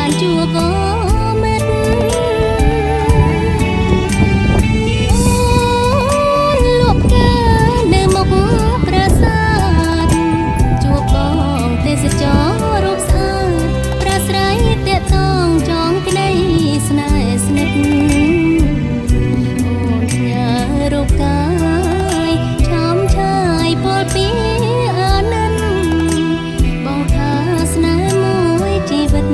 បានជួបមិត្តលក់កានៅមុខប្រាសាទជួបបងទេសចររូបស្អាតប្រាស្រ័យតាក់ទងចងក្តីស្នេហ៍ស្និទ្ធអូនញ៉ារូបកាយឆោមឆាយពលពីអាណិនបងថាស្នេហ៍មួយជីវិត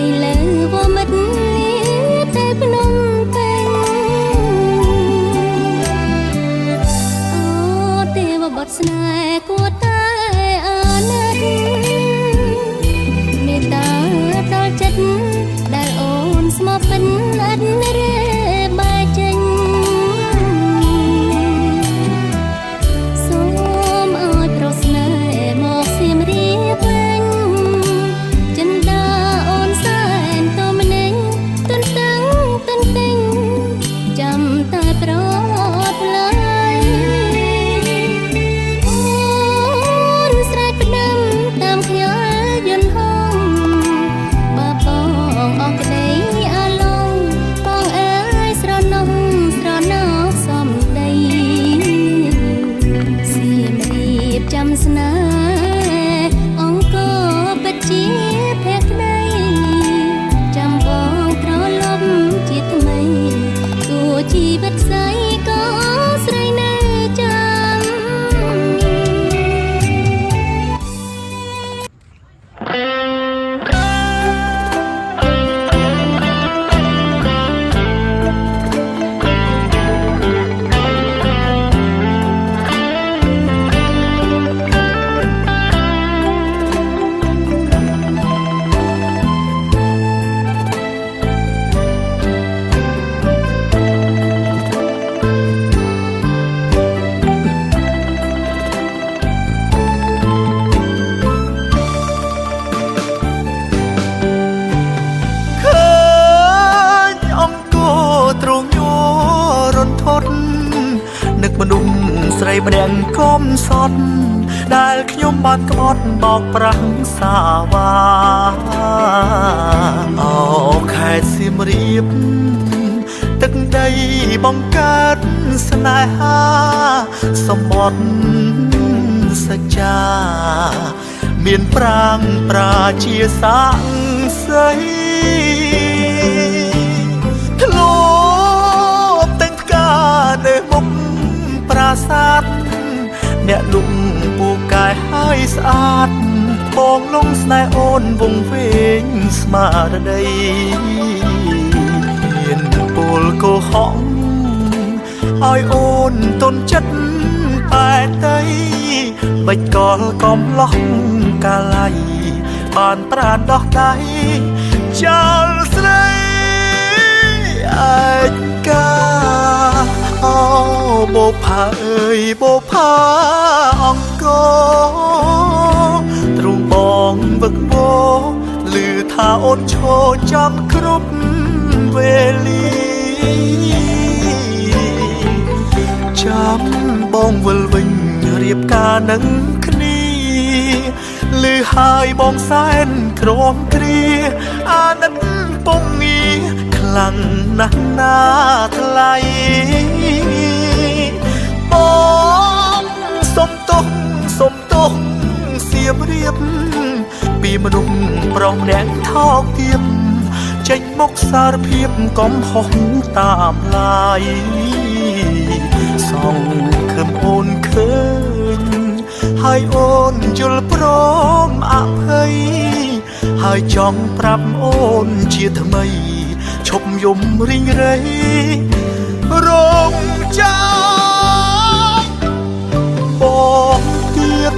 ឥឡូវវមិត្តតែភ្នំពេញអូទេវបុត្រស្នេហ៍គួរតែអាណិតមេត្តាដល់ចិត្តដែលអូនស្មោះពិនឥតរេបែកចេញសូមឲ្យប្រុសស្នេហ៍មកសៀមរាបវិញចិន្តាអូនសែនតមនេញទន្ទឹងទន្ទិញចាំតែប្រត់ឡើយអូនស្រែកផ្ដាំតាមខ្យល់យន្តហងបើបងអស់ក្តីអាឡងបងអើយស្រណោះសំដីសៀមរាបចាំស្នេហ៍អង្គរពិតជាភក្តីចាំបងត្រឡប់ជាថ្មីទោះជីវិតស្អីក៏ស្រីនៅចាំ ឃើញអង្គទ្រង់ញ័ររន្ធត់នឹកមនុស្សស្រីម្នាក់កំសត់ដែលខ្ញុំបានក្បត់បោកប្រាំងសាវាអូខេត្តសៀមរាបទឹកដីបង្កើតស្នេហាសម្បត្តិសច្ចាមានប្រាំងប្រាជាសាក់សីធ្លាប់តែងផ្កានៅមុខប្រាសាទអ្នកលំពូកែហើយស្អាតបងលងស្នេហ៍អូនវងវែងស្មារតីមានពលកុហកឲ្យអូនទន់ចិត្តតែតីបិចកលកំឡោះកាល័យបានប្រាណដោះដៃចោលស្រីឯកាអូបុផាអើយបុផាអង្គទ្រង់បងវឹកវរឮថាអូនឈរចាំគ្រប់វេលាចាំបងវិលវិញរៀបការនឹងគ្នាឮហើយបងសែនក្រំគ្រាអាណិតពងងារខ្លាំងណាស់ណាថ្លៃបងសុំទោសសៀមរាបពីមនុស្សប្រុសម្នាក់ថោកទាបចេញមកសារភាពកំហុសតាមឡាយសងខឹមអូនឃើញហើយអូនយល់ព្រមអភ័យហើយចង់ប្រាប់អូនជាថ្មីឈប់យំរីងរៃរងចាំបងទៀត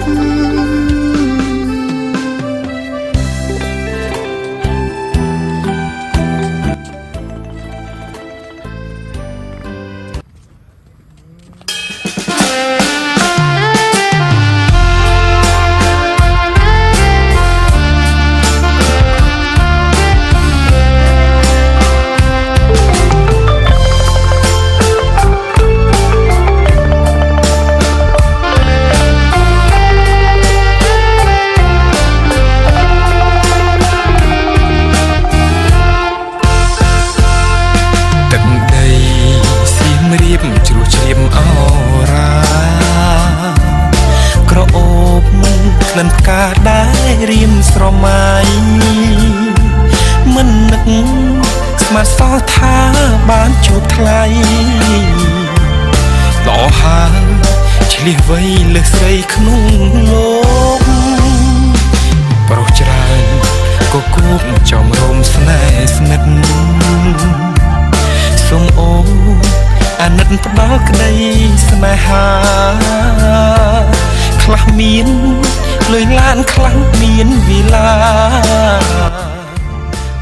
អ ជួបថ្លៃល្អហើយឆ្លៀសវៃលើស្រីក្នុងលោកប្រុសច្រើនក៏គូបចំរោមស្នេហ៍ស្និទ្ធសូមអូនអាណិតផ្ដល់ក្តីស្នេហាខ្លះមានលុយឡានខ្លះមានវិឡា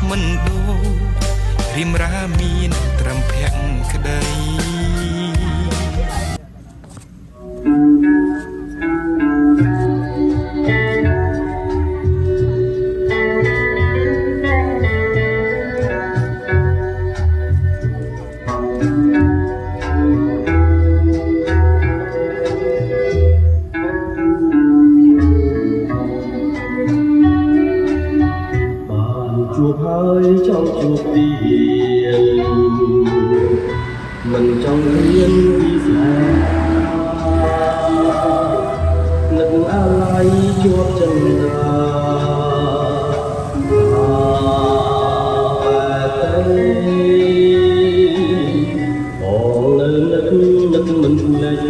មិនដូចរិមរាមានត្រឹមភក្តីជួបហើយចង់ជួបទៀតមិនចង់រៀនពីស្នេហានឹកអាឡ័យជួបចិន្តានឹកមិនភ្លេច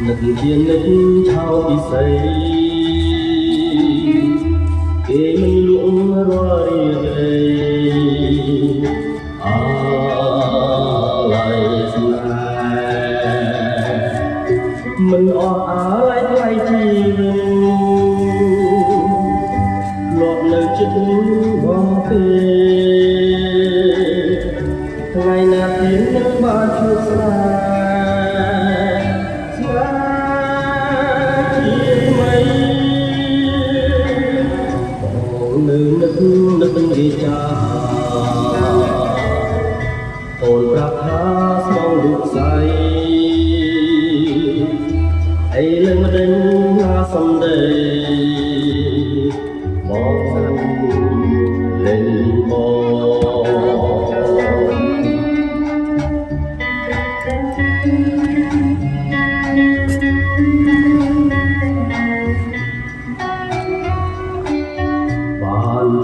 នឹកជានឹកឆោពិសីគេមិនលួងរាល់រីករាយអាឡ័យស្នេហ៍មិនអស់អាឡ័យថ្លៃជីវិតលោកនៅចិត្តបងទេថ្ងៃណាទៀតនឹងបានជួបស្នេហ៍នឹករីចាអូនប្រាប់ថាស្មងរូបស្អីអីនឹងមិនដឹងថាសំដីមកលេង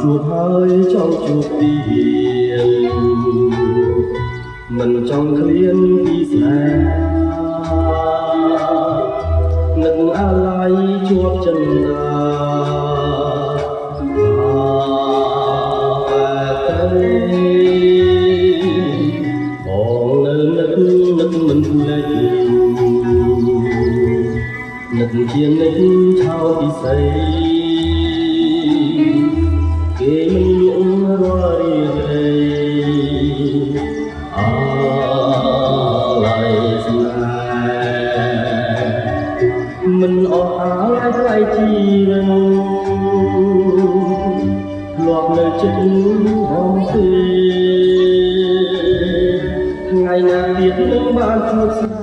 ជួបហើយចង់ជួបទៀតមិនចង់ឃ្លានពីស្នេហានឹកអាឡ័យជួបចិន្តាបងនៅនឹកមិនភ្លេចនឹកជានឹកឆោពិសីគេមិនលួងរាល់រីករាយអាឡ័យស្នេហ៍មិនអស់អាឡ័យថ្លៃជីវិតលោកនៅចិត្តបងទេថ្ងៃណាទៀតនឹងបានជួប